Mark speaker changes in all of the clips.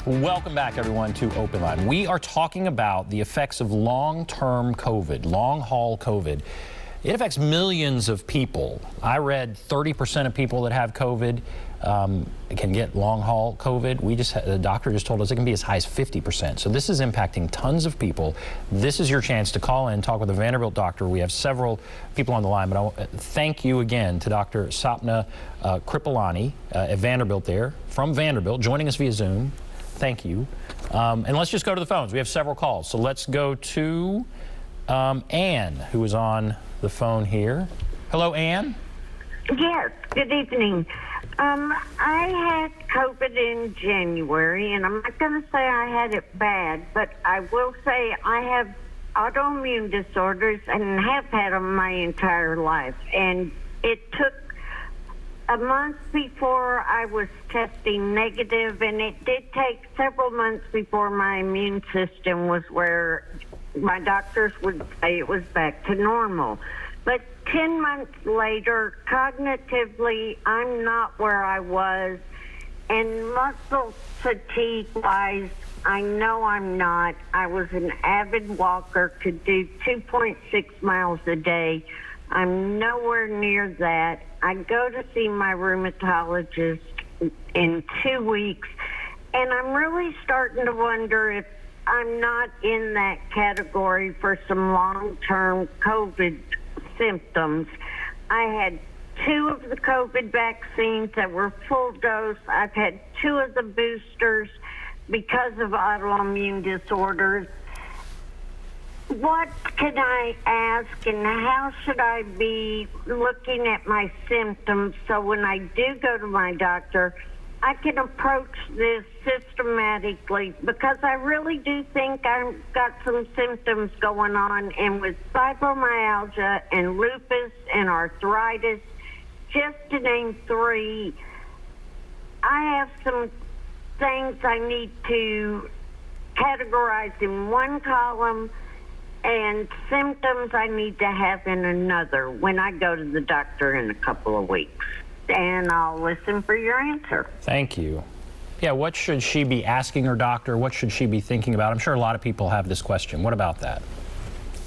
Speaker 1: Welcome back, everyone, to OpenLine. We are talking about the effects of long-term COVID, long-haul COVID. It affects millions of people. I read 30% of people that have COVID can get long-haul COVID. The doctor just told us it can be as high as 50%. So this is impacting tons of people. This is your chance to call in, talk with a Vanderbilt doctor. We have several people on the line, but I want to thank you again to Dr. Sapna Kripalani at Vanderbilt there, from Vanderbilt, joining us via Zoom. Thank you. And let's just go to the phones. We have several calls. So let's go to Anne, who is on the phone here. Hello, Anne.
Speaker 2: Yes, good evening. I had COVID in January, and I'm not going to say I had it bad, but I will say I have autoimmune disorders and have had them my entire life. And it took a month before I was testing negative, and it did take several months before my immune system was where my doctors would say it was back to normal. But 10 months later, cognitively, I'm not where I was, and muscle fatigue-wise, I know I'm not. I was an avid walker, could do 2.6 miles a day. I'm nowhere near that. I go to see my rheumatologist in 2 weeks, and I'm really starting to wonder if I'm not in that category for some long-term COVID symptoms. I had 2 of the COVID vaccines that were full dose. I've had 2 of the boosters because of autoimmune disorders. What can I ask, and how should I be looking at my symptoms so when I do go to my doctor, I can approach this systematically? Because I really do think I've got some symptoms going on, and with fibromyalgia and lupus and arthritis, just to name 3, I have some things I need to categorize in one column and symptoms I need to have in another when I go to the doctor in a couple of weeks. And I'll listen for your answer.
Speaker 1: Thank you. Yeah, what should she be asking her doctor? What should she be thinking about? I'm sure a lot of people have this question. What about that?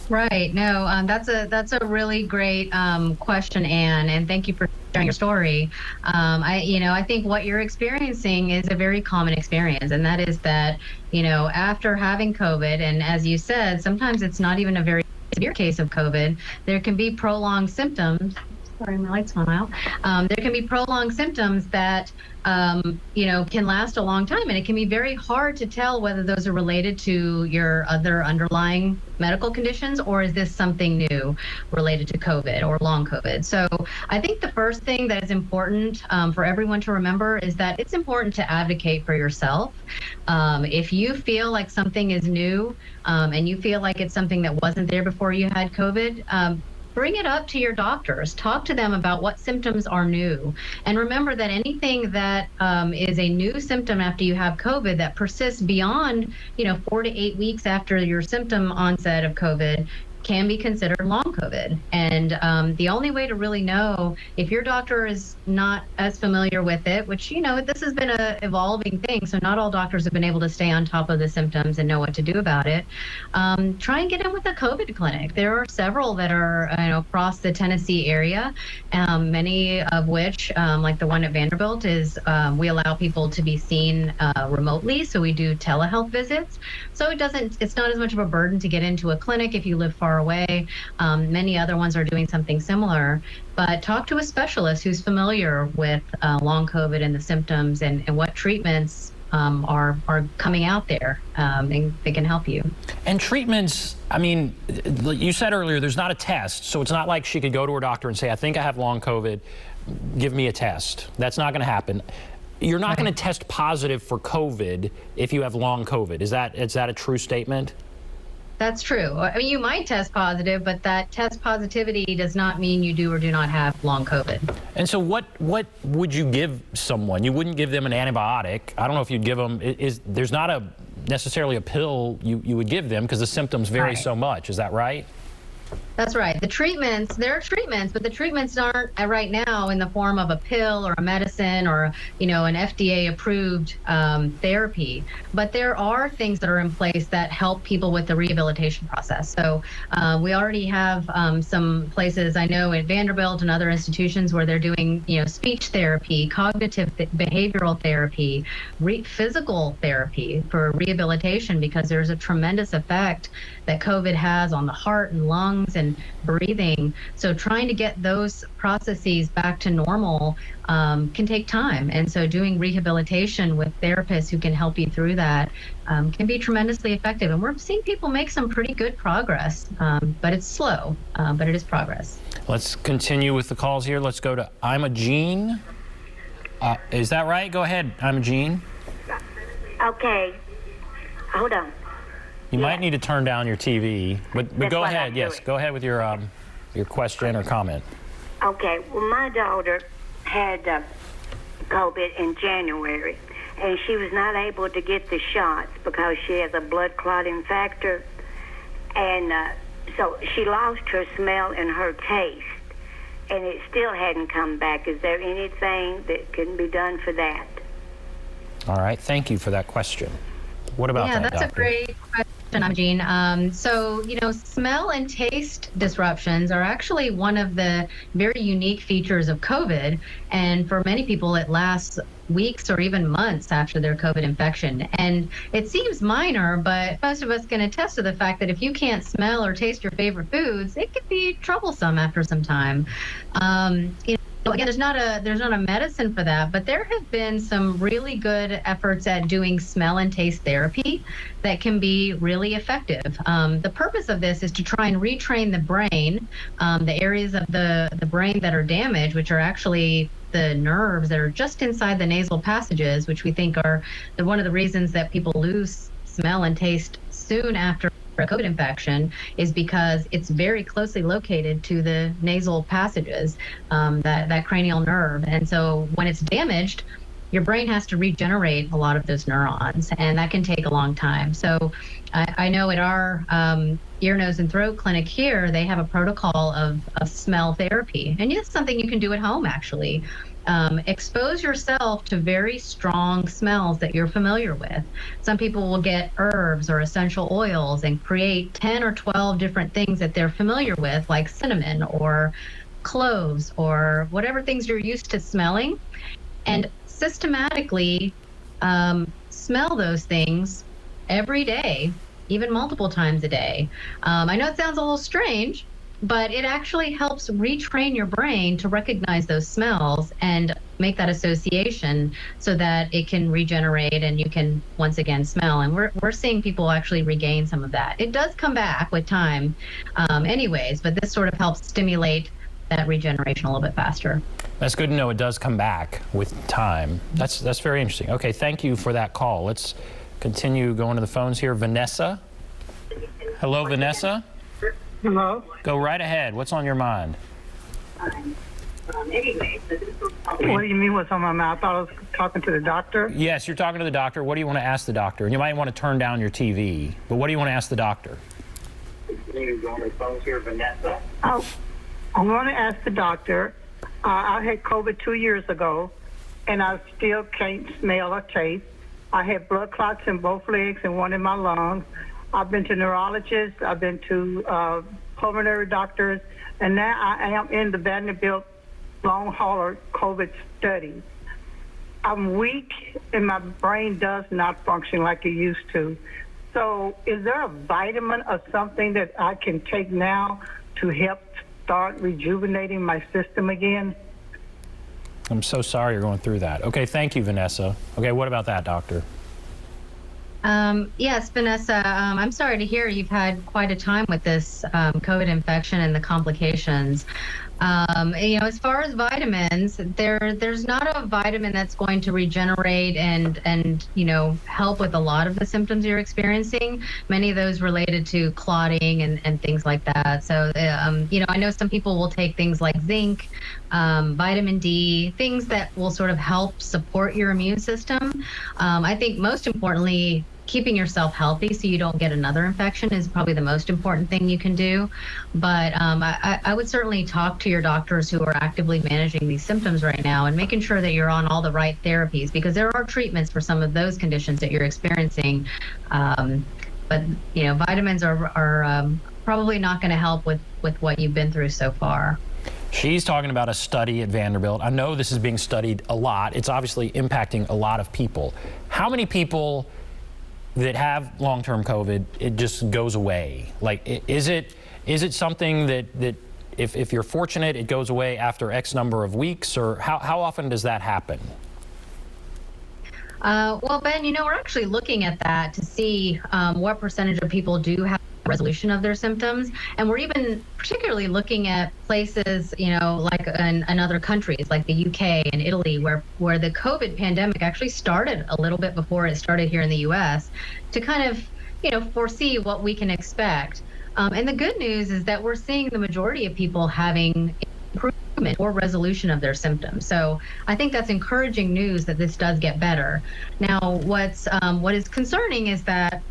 Speaker 3: Right. No, that's a really great question, Anne, and thank you for sharing your story. I think what you're experiencing is a very common experience, and that is that, after having COVID, and as you said, sometimes it's not even a very severe case of COVID, there can be prolonged symptoms. Sorry, my lights went out. There can be prolonged symptoms that, can last a long time. And it can be very hard to tell whether those are related to your other underlying medical conditions, or is this something new related to COVID or long COVID. So I think the first thing that is important for everyone to remember is that it's important to advocate for yourself. If you feel like something is new and you feel like it's something that wasn't there before you had COVID, bring it up to your doctors. Talk to them about what symptoms are new. And remember that anything that is a new symptom after you have COVID that persists beyond, 4 to 8 weeks after your symptom onset of COVID can be considered long COVID. And the only way to really know if your doctor is not as familiar with it, which, this has been an evolving thing, so not all doctors have been able to stay on top of the symptoms and know what to do about it, try and get in with a COVID clinic. There are several that are across the Tennessee area, many of which, like the one at Vanderbilt, is we allow people to be seen remotely, so we do telehealth visits. So it's not as much of a burden to get into a clinic if you live far away. Many other ones are doing something similar, but talk to a specialist who's familiar with long COVID and the symptoms and what treatments are coming out there, and they can help you. And
Speaker 1: treatments, you said earlier, there's not a test, so it's not like she could go to her doctor and say, I think I have long COVID, give me a test. That's not going to happen. You're not going to test positive for COVID if you have long COVID. Is that a true statement?
Speaker 3: That's true. You might test positive, but that test positivity does not mean you do or do not have long COVID.
Speaker 1: And so what would you give someone? You wouldn't give them an antibiotic. I don't know if you'd give them, there's not necessarily a pill you would give them because the symptoms vary so much. Is that right?
Speaker 3: That's right. The treatments, there are treatments, but the treatments aren't right now in the form of a pill or a medicine or, an FDA approved therapy. But there are things that are in place that help people with the rehabilitation process. So we already have some places I know at Vanderbilt and other institutions where they're doing, speech therapy, cognitive behavioral therapy, physical therapy for rehabilitation, because there's a tremendous effect that COVID has on the heart and lungs and breathing. So trying to get those processes back to normal can take time. And so doing rehabilitation with therapists who can help you through that can be tremendously effective. And we're seeing people make some pretty good progress, but it's slow, but it is progress.
Speaker 1: Let's continue with the calls here. Let's go to I'm a Gene. Is that right? Go ahead, I'm a Gene.
Speaker 4: Okay. Hold on.
Speaker 1: You might need to turn down your TV, but go ahead. Yes, go ahead with your question or comment.
Speaker 4: Okay. Well, my daughter had COVID in January, and she was not able to get the shots because she has a blood clotting factor, and so she lost her smell and her taste, and it still hadn't come back. Is there anything that can be done for that?
Speaker 1: All right. Thank you for that question. What about that,
Speaker 3: that's
Speaker 1: doctor?
Speaker 3: a great question. I'm Jean. So, smell and taste disruptions are actually one of the very unique features of COVID. And for many people, it lasts weeks or even months after their COVID infection. And it seems minor, but most of us can attest to the fact that if you can't smell or taste your favorite foods, it can be troublesome after some time. Again, there's not a medicine for that, but there have been some really good efforts at doing smell and taste therapy that can be really effective. The purpose of this is to try and retrain the brain, the areas of the brain that are damaged, which are actually the nerves that are just inside the nasal passages, which we think are one of the reasons that people lose smell and taste soon after a COVID infection, is because it's very closely located to the nasal passages, that cranial nerve. And so when it's damaged, your brain has to regenerate a lot of those neurons, and that can take a long time. So I know at our ear, nose, and throat clinic here, they have a protocol of smell therapy. And it's something you can do at home, actually. Expose yourself to very strong smells that you're familiar with. Some people will get herbs or essential oils and create 10 or 12 different things that they're familiar with, like cinnamon or cloves or whatever things you're used to smelling, and systematically smell those things every day, even multiple times a day. I know it sounds a little strange, but it actually helps retrain your brain to recognize those smells and make that association so that it can regenerate and you can once again smell. And we're seeing people actually regain some of that. It does come back with time anyways, but this sort of helps stimulate that regeneration a little bit faster.
Speaker 1: That's good to know it does come back with time. That's very interesting. Okay, thank you for that call. Let's continue going to the phones here. Vanessa. Hello, Vanessa.
Speaker 5: Hello?
Speaker 1: Go right ahead. What's on your mind?
Speaker 5: What do you mean what's on my mind? I thought I was talking to the doctor.
Speaker 1: Yes, you're talking to the doctor. What do you want to ask the doctor? And you might want to turn down your TV. But what do you want to ask the doctor?
Speaker 5: Oh, I want to ask the doctor. I had COVID 2 years ago, and I still can't smell or taste. I had blood clots in both legs and one in my lungs. I've been to neurologists. I've been to pulmonary doctors, and now I am in the Vanderbilt long hauler COVID study. I'm weak, and my brain does not function like it used to. So is there a vitamin or something that I can take now to help start rejuvenating my system again?
Speaker 1: I'm so sorry you're going through that. Okay, thank you, Vanessa. Okay, what about that, doctor?
Speaker 3: Yes, Vanessa, I'm sorry to hear you've had quite a time with this COVID infection and the complications. As far as vitamins, there's not a vitamin that's going to regenerate and help with a lot of the symptoms you're experiencing. Many of those related to clotting and things like that. So, I know some people will take things like zinc, vitamin D, things that will sort of help support your immune system. I think most importantly, keeping yourself healthy so you don't get another infection is probably the most important thing you can do. But I would certainly talk to your doctors who are actively managing these symptoms right now and making sure that you're on all the right therapies, because there are treatments for some of those conditions that you're experiencing. But vitamins are probably not going to help with what you've been through so far.
Speaker 1: She's talking about a study at Vanderbilt. I know this is being studied a lot. It's obviously impacting a lot of people. How many people that have long-term COVID, it just goes away? Like, is it something that if you're fortunate, it goes away after X number of weeks, or how often does that happen?
Speaker 3: Well, Ben, we're actually looking at that to see what percentage of people do have resolution of their symptoms. And we're even particularly looking at places, like in other countries like the UK and Italy, where the COVID pandemic actually started a little bit before it started here in the US, to kind of, foresee what we can expect. And the good news is that we're seeing the majority of people having improvement or resolution of their symptoms. So I think that's encouraging news that this does get better. Now, what is concerning is that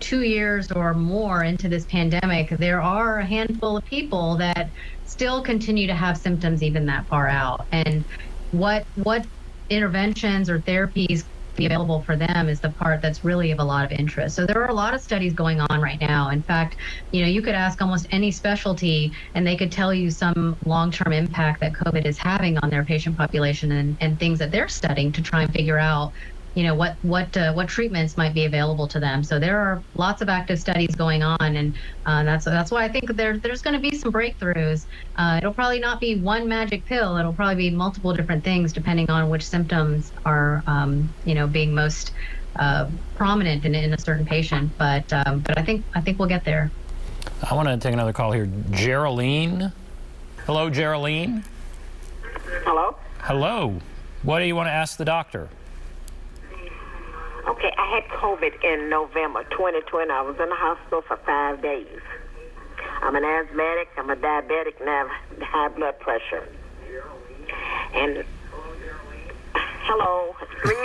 Speaker 3: 2 years or more into this pandemic, there are a handful of people that still continue to have symptoms even that far out. And what interventions or therapies be available for them is the part that's really of a lot of interest. So there are a lot of studies going on right now. In fact, you could ask almost any specialty and they could tell you some long-term impact that COVID is having on their patient population and things that they're studying to try and figure out what treatments might be available to them. So there are lots of active studies going on, and that's why I think there's going to be some breakthroughs. It'll probably not be one magic pill. It'll probably be multiple different things depending on which symptoms are being most prominent in a certain patient. But I think we'll get there.
Speaker 1: I want to take another call here. Geraldine. Hello, Geraldine.
Speaker 6: Hello?
Speaker 1: Hello. What do you want to ask the doctor?
Speaker 6: Okay, I had COVID in November 2020. I was in the hospital for 5 days. I'm an asthmatic, I'm a diabetic, and I have high blood pressure. And, hello, 3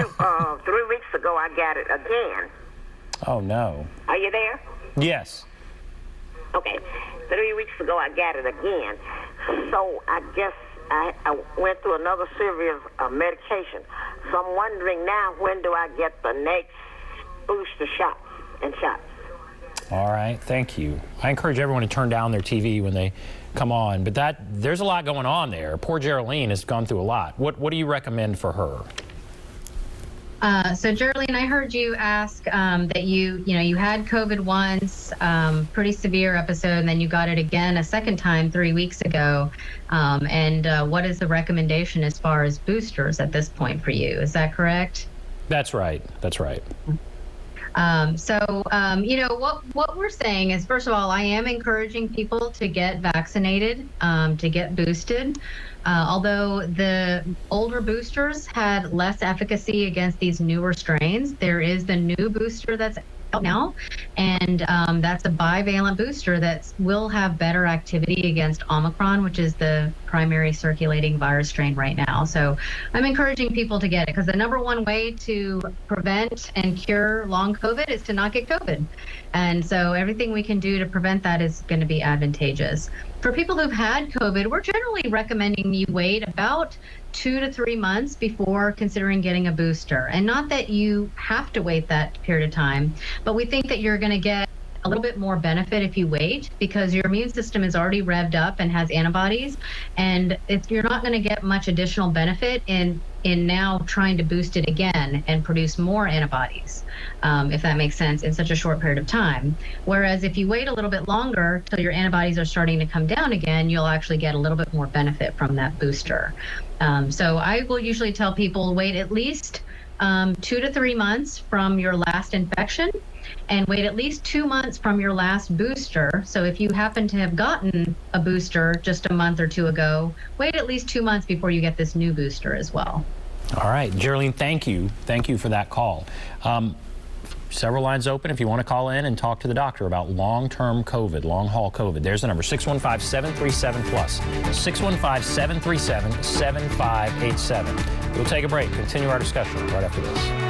Speaker 6: weeks ago I got it again.
Speaker 1: Oh, no.
Speaker 6: Are you there?
Speaker 1: Yes.
Speaker 6: Okay, 3 weeks ago I got it again. So I guess I went through another series of medication. So I'm wondering now, when do I get the next booster shots?
Speaker 1: All right, thank you. I encourage everyone to turn down their TV when they come on, but there's a lot going on there. Poor Geraldine has gone through a lot. What do you recommend for her?
Speaker 3: So Geraldine, I heard you ask that you had COVID once, pretty severe episode, and then you got it again a second time 3 weeks ago. And what is the recommendation as far as boosters at this point for you? Is that correct?
Speaker 1: That's right. That's right.
Speaker 3: What we're saying is, first of all, I am encouraging people to get vaccinated, to get boosted. Although the older boosters had less efficacy against these newer strains, there is the new booster that's out now, and that's a bivalent booster that will have better activity against Omicron, which is the primary circulating virus strain right now. So I'm encouraging people to get it, because the number one way to prevent and cure long COVID is to not get COVID. And so everything we can do to prevent that is going to be advantageous. For people who've had COVID, we're generally recommending you wait about 2 to 3 months before considering getting a booster. And not that you have to wait that period of time, but we think that you're going to get a little bit more benefit if you wait, because your immune system is already revved up and has antibodies, and you're not going to get much additional benefit in now trying to boost it again and produce more antibodies, if that makes sense, in such a short period of time. Whereas if you wait a little bit longer till your antibodies are starting to come down again, you'll actually get a little bit more benefit from that booster. So I will usually tell people wait at least 2 to 3 months from your last infection, and wait at least 2 months from your last booster. So if you happen to have gotten a booster just a month or two ago, wait at least 2 months before you get this new booster as well.
Speaker 1: All right, Geraldine, thank you. Thank you for that call. Several lines open if you want to call in and talk to the doctor about long-term COVID, long-haul COVID. There's the number, 615-737-PLUS, 615-737-7587. We'll take a break, continue our discussion right after this.